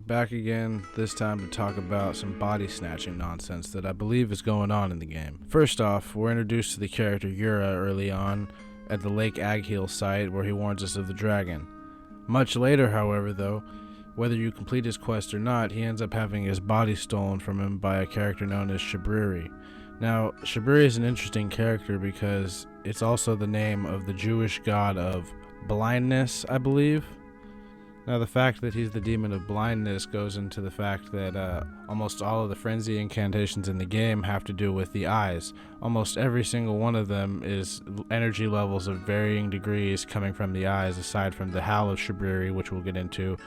back again, this time to talk about some body snatching nonsense that I believe is going on in the game. First off, we're introduced to the character Yura early on at the Lake Agheel site where he warns us of the dragon. Much later, however, though, whether you complete his quest or not, he ends up having his body stolen from him by a character known as Shabriri. Now, Shabriri is an interesting character because it's also the name of the Jewish god of blindness, I believe. Now, the fact that he's the demon of blindness goes into the fact that almost all of the frenzy incantations in the game have to do with the eyes. Almost every single one of them is energy levels of varying degrees coming from the eyes, aside from the Howl of Shabriri, which we'll get into,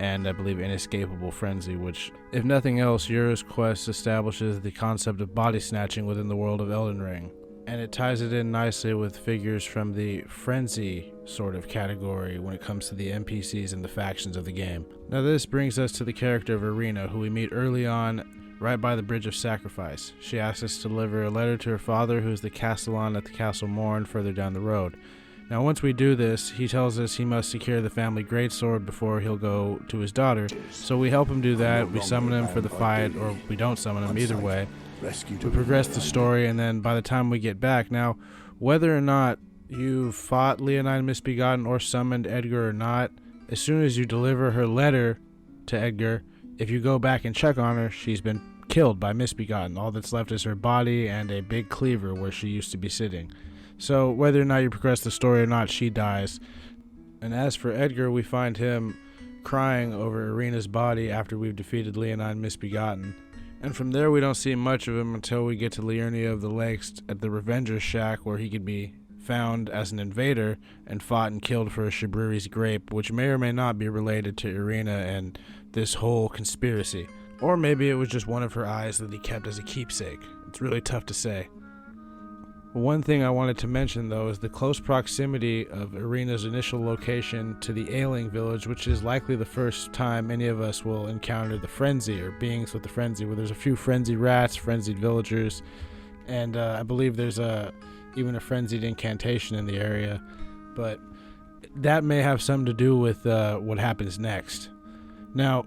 and I believe Inescapable Frenzy, which, if nothing else, Yura's quest establishes the concept of body snatching within the world of Elden Ring. And it ties it in nicely with figures from the frenzy sort of category when it comes to the NPCs and the factions of the game. Now this brings us to the character of Irina, who we meet early on right by the Bridge of Sacrifice. She asks us to deliver a letter to her father, who is the Castellan at the Castle Morn further down the road. Now once we do this, he tells us he must secure the family greatsword before he'll go to his daughter, so we help him do that. We summon him for the fight, or we don't summon him, either way. We progress the story, and then by the time we get back, now whether or not you fought Leonine Misbegotten or summoned Edgar or not, as soon as you deliver her letter to Edgar, if you go back and check on her, she's been killed by Misbegotten. All that's left is her body and a big cleaver where she used to be sitting. So whether or not you progress the story or not, she dies. And as for Edgar, we find him crying over Irina's body after we've defeated Leonine Misbegotten. And from there we don't see much of him until we get to Liurnia of the Lakes at the Revenger's Shack, where he could be found as an invader and fought and killed for a Shabriri's grape, which may or may not be related to Irina and this whole conspiracy. Or maybe it was just one of her eyes that he kept as a keepsake. It's really tough to say. One thing I wanted to mention, though, is the close proximity of Irina's initial location to the Ailing village, which is likely the first time any of us will encounter the frenzy, or beings with the frenzy, where there's a few frenzied rats, frenzied villagers, and I believe there's even a frenzied incantation in the area, but that may have something to do with what happens next. Now,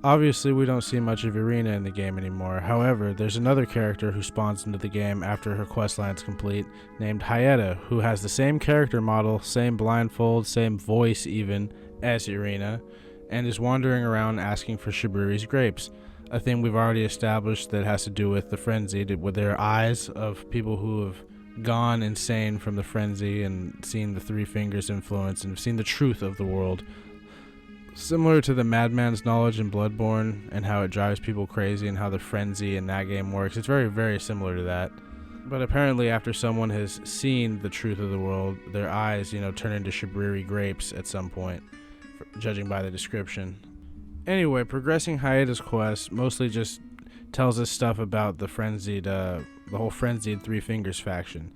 obviously, we don't see much of Irina in the game anymore. However, there's another character who spawns into the game after her questline's complete, named Hyetta, who has the same character model, same blindfold, same voice even, as Irina, and is wandering around asking for Shabriri's grapes, a thing we've already established that has to do with the frenzy, with their eyes of people who have gone insane from the frenzy and seen the Three Fingers influence and have seen the truth of the world. Similar to the madman's knowledge in Bloodborne and how it drives people crazy and how the frenzy in that game works, it's very, very similar to that. But apparently after someone has seen the truth of the world, their eyes, turn into Shabriri grapes at some point, judging by the description. Anyway, progressing Hyetta's quest mostly just tells us stuff about the whole frenzied Three Fingers faction.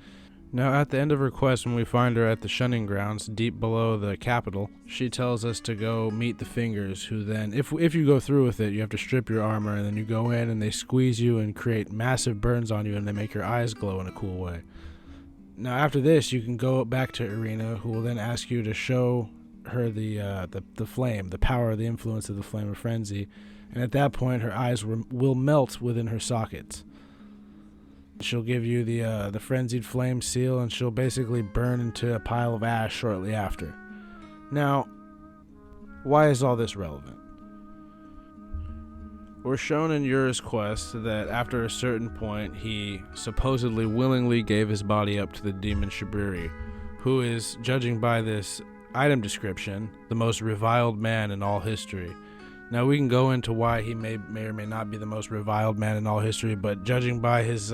Now, at the end of her quest, when we find her at the shunning grounds, deep below the capital, she tells us to go meet the Fingers, who then, if you go through with it, you have to strip your armor, and then you go in and they squeeze you and create massive burns on you, and they make your eyes glow in a cool way. Now, after this, you can go back to Irina, who will then ask you to show her the flame, the power, the influence of the flame of frenzy, and at that point, her eyes will melt within her sockets. She'll give you the frenzied flame seal, and she'll basically burn into a pile of ash shortly after. Now, why is all this relevant? We're shown in Yura's quest that after a certain point, he supposedly willingly gave his body up to the demon Shabriri, who is, judging by this item description, the most reviled man in all history. Now, we can go into why he may or may not be the most reviled man in all history, but judging by his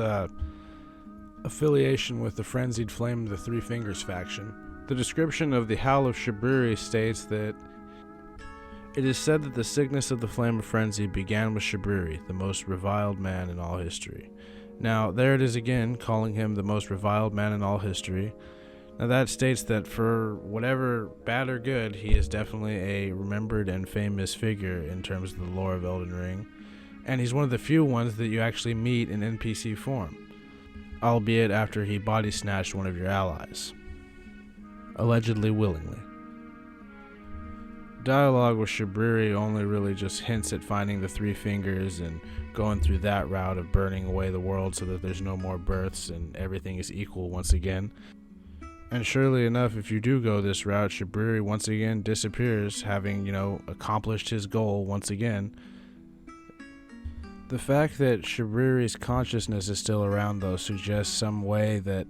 affiliation with the Frenzied Flame of the Three Fingers faction, the description of the Howl of Shabriri states that it is said that the sickness of the Flame of Frenzy began with Shabriri, the most reviled man in all history. Now, there it is again, calling him the most reviled man in all history. Now that states that for whatever bad or good, he is definitely a remembered and famous figure in terms of the lore of Elden Ring, and he's one of the few ones that you actually meet in NPC form, albeit after he body snatched one of your allies, allegedly willingly. Dialogue with Shabriri only really just hints at finding the three fingers and going through that route of burning away the world so that there's no more births and everything is equal once again. And surely enough, if you do go this route, Shabriri once again disappears, having, accomplished his goal once again. The fact that Shabriri's consciousness is still around, though, suggests some way that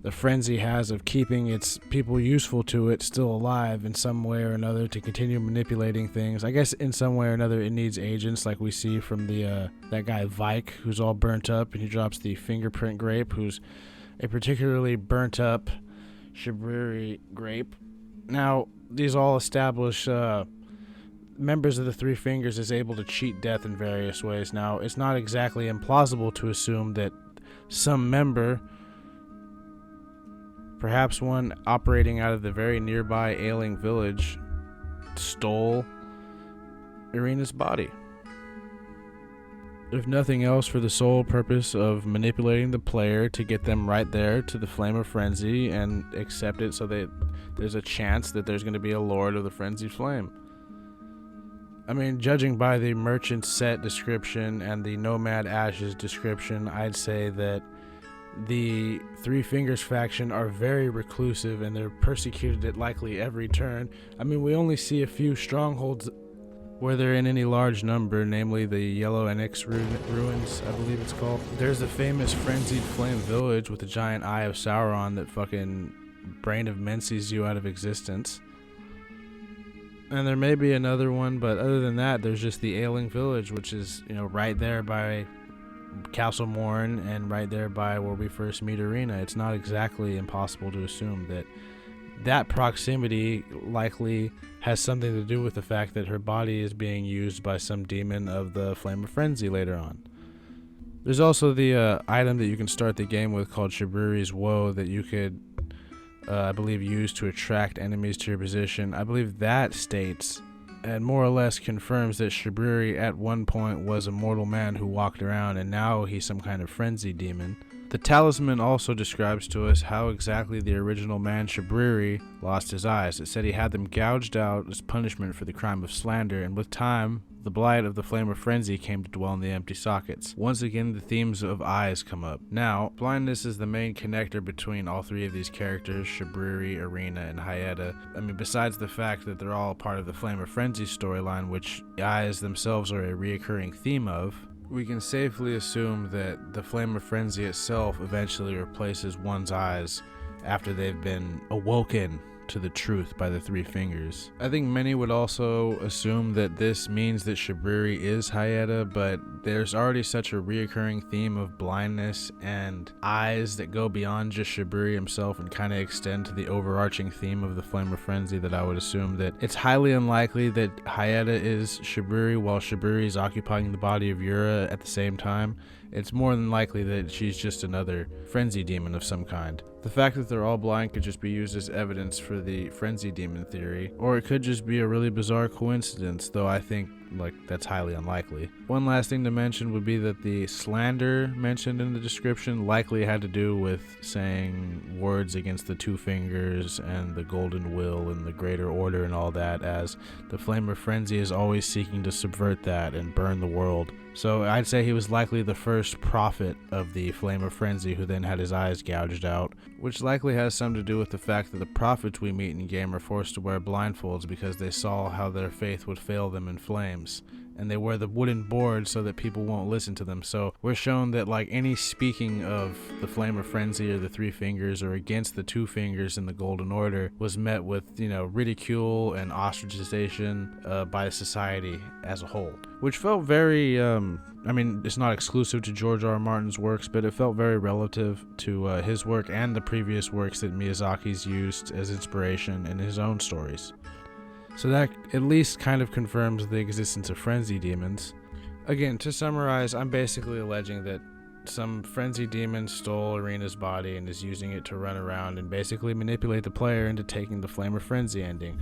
the frenzy has of keeping its people useful to it still alive in some way or another to continue manipulating things. I guess in some way or another it needs agents, like we see from the that guy Vike, who's all burnt up, and he drops the fingerprint grape, who's a particularly burnt up shabriri grape. Now, these all establish members of the Three Fingers is able to cheat death in various ways. Now, it's not exactly implausible to assume that some member, perhaps one operating out of the very nearby ailing village, stole Irina's body. If nothing else, for the sole purpose of manipulating the player to get them right there to the Flame of Frenzy and accept it so that there's a chance that there's going to be a Lord of the Frenzied Flame. I mean, judging by the Merchant set description and the Nomad Ashes description, I'd say that the Three Fingers faction are very reclusive and they're persecuted at likely every turn. I mean, we only see a few strongholds where they're in any large number, namely the Yellow Anix Ruins, I believe it's called. There's the famous Frenzied Flame Village with the giant Eye of Sauron that fucking Brain of Menses you out of existence. And there may be another one, but other than that, there's just the Ailing Village, which is, right there by Castle Morn and right there by where we first meet Irina. It's not exactly impossible to assume that that proximity likely has something to do with the fact that her body is being used by some demon of the Flame of Frenzy later on. There's also the item that you can start the game with called Shabriri's Woe that you could, I believe, use to attract enemies to your position. I believe that states and more or less confirms that Shabriri at one point was a mortal man who walked around, and now he's some kind of frenzy demon. The talisman also describes to us how exactly the original man Shabriri lost his eyes. It said he had them gouged out as punishment for the crime of slander, and with time, the blight of the Flame of Frenzy came to dwell in the empty sockets. Once again, the themes of eyes come up. Now, blindness is the main connector between all three of these characters, Shabriri, Irina, and Hyetta. I mean, besides the fact that they're all part of the Flame of Frenzy storyline, which the eyes themselves are a reoccurring theme of, we can safely assume that the Flame of Frenzy itself eventually replaces one's eyes after they've been awoken to the truth by the Three Fingers. I think many would also assume that this means that Shabriri is Hyetta, but there's already such a reoccurring theme of blindness and eyes that go beyond just Shabriri himself and kind of extend to the overarching theme of the Flame of Frenzy that I would assume that it's highly unlikely that Hyetta is Shabriri while Shabriri is occupying the body of Yura at the same time. It's more than likely that she's just another frenzy demon of some kind. The fact that they're all blind could just be used as evidence for the frenzy demon theory, or it could just be a really bizarre coincidence, though I think that's highly unlikely. One last thing to mention would be that the slander mentioned in the description likely had to do with saying words against the Two Fingers and the Golden Will and the Greater Order and all that, as the Flame of Frenzy is always seeking to subvert that and burn the world. So I'd say he was likely the first prophet of the Flame of Frenzy who then had his eyes gouged out, which likely has something to do with the fact that the prophets we meet in game are forced to wear blindfolds because they saw how their faith would fail them in flames. And they wear the wooden board so that people won't listen to them. So we're shown that any speaking of the Flame of Frenzy or the Three Fingers or against the Two Fingers in the Golden Order was met with, ridicule and ostracization by society as a whole. Which felt very, it's not exclusive to George R. R. Martin's works, but it felt very relative to his work and the previous works that Miyazaki's used as inspiration in his own stories. So that at least kind of confirms the existence of frenzy demons. Again, to summarize, I'm basically alleging that some frenzy demon stole Irina's body and is using it to run around and basically manipulate the player into taking the Flame of Frenzy ending.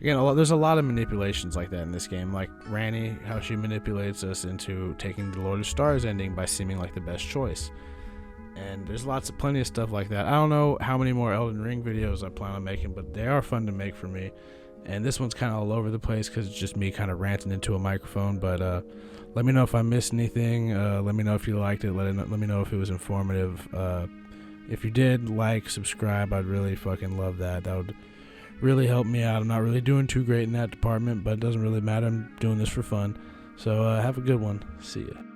Again, there's a lot of manipulations like that in this game, like Ranni, how she manipulates us into taking the Lord of Stars ending by seeming like the best choice. And there's plenty of stuff like that. I don't know how many more Elden Ring videos I plan on making, but they are fun to make for me. And this one's kind of all over the place because it's just me kind of ranting into a microphone. But let me know if I missed anything. Let me know if you liked it. Let me know if it was informative. If you did, like, subscribe. I'd really fucking love that. That would really help me out. I'm not really doing too great in that department, but it doesn't really matter. I'm doing this for fun. So have a good one. See ya.